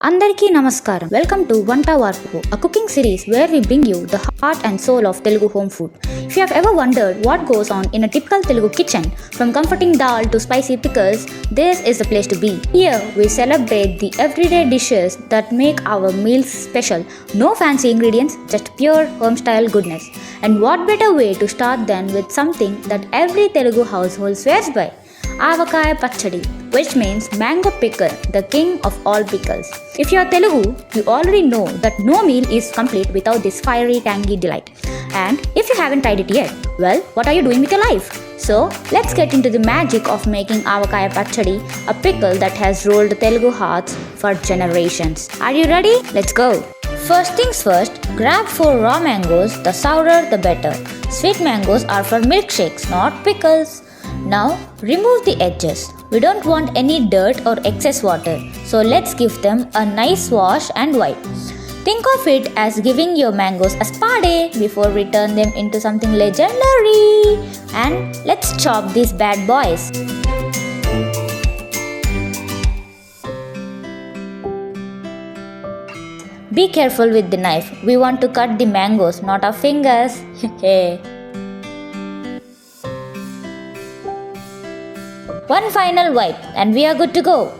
Andariki Namaskaram. Welcome to Vanta Vaarpu, a cooking series where we bring you the heart and soul of Telugu home food. If you have ever wondered what goes on in a typical Telugu kitchen, from comforting dal to spicy pickles, this is the place to be. Here we celebrate the everyday dishes that make our meals special. No fancy ingredients, just pure home-style goodness. And what better way to start than with something that every Telugu household swears by? Avakaya Pachadi, which means mango pickle, the king of all pickles. If you are Telugu, you already know that no meal is complete without this fiery, tangy delight. And if you haven't tried it yet, well, what are you doing with your life? So, let's get into the magic of making Avakaya Pachadi, a pickle that has ruled Telugu hearts for generations. Are you ready? Let's go! First things first, grab 4 raw mangoes, the sourer the better. Sweet mangoes are for milkshakes, not pickles. Now, remove the edges. We don't want any dirt or excess water, so let's give them a nice wash and wipe. Think of it as giving your mangoes a spa day before we turn them into something legendary. And let's chop these bad boys. Be careful with the knife. We want to cut the mangoes, not our fingers. One final wipe and we are good to go.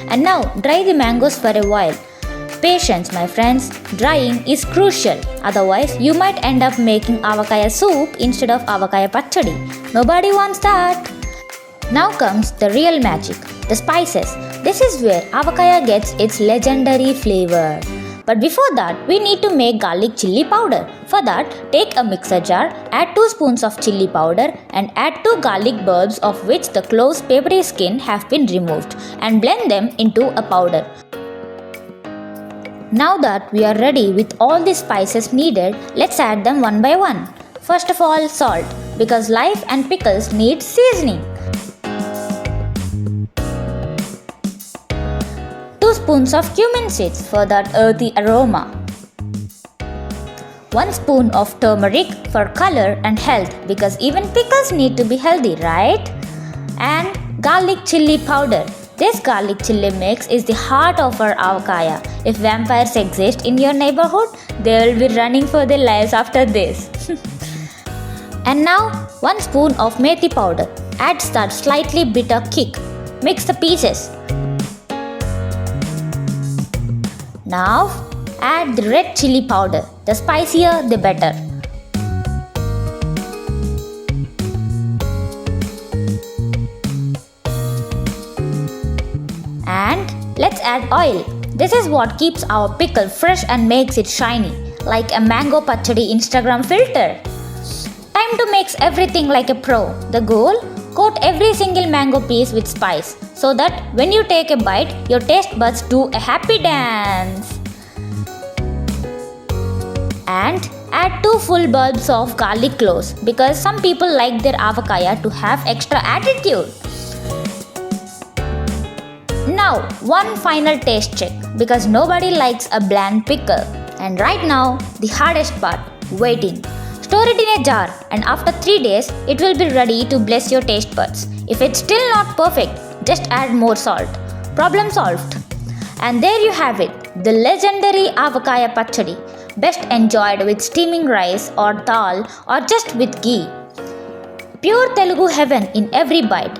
And now dry the mangoes for a while. Patience, my friends. Drying is crucial. Otherwise, you might end up making avakaya soup instead of avakaya pachadi. Nobody wants that. Now comes the real magic, the spices. This is where avakaya gets its legendary flavor. But before that, we need to make garlic chilli powder. For that, take a mixer jar, add 2 spoons of chilli powder and add 2 garlic bulbs of which the clove's papery skin have been removed and blend them into a powder. Now that we are ready with all the spices needed, let's add them one by one. First of all, salt, because life and pickles need seasoning. 2 spoons of cumin seeds for that earthy aroma. 1 spoon of turmeric for color and health, because even pickles need to be healthy, right? And garlic chilli powder. This garlic chilli mix is the heart of our avakaya. If vampires exist in your neighborhood, they will be running for their lives after this. And now 1 spoon of methi powder adds that slightly bitter kick. Mix the pieces. Now add the red chilli powder. The spicier the better. And let's add oil. This is what keeps our pickle fresh and makes it shiny, like a mango pachadi Instagram filter. Time to mix everything like a pro. The goal? Coat every single mango piece with spice, so that when you take a bite, your taste buds do a happy dance. And add 2 full bulbs of garlic cloves, because some people like their avakaya to have extra attitude. Now, one final taste check, because nobody likes a bland pickle. And right now, the hardest part, waiting. Store it in a jar and after 3 days, it will be ready to bless your taste buds. If it's still not perfect, just add more salt. Problem solved. And there you have it, the legendary avakaya pachadi. Best enjoyed with steaming rice or dal or just with ghee. Pure Telugu heaven in every bite.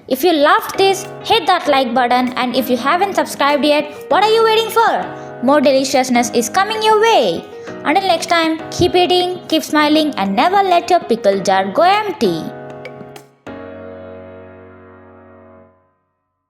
If you loved this, hit that like button, and if you haven't subscribed yet, what are you waiting for? More deliciousness is coming your way. Until next time, keep eating, keep smiling, and never let your pickle jar go empty.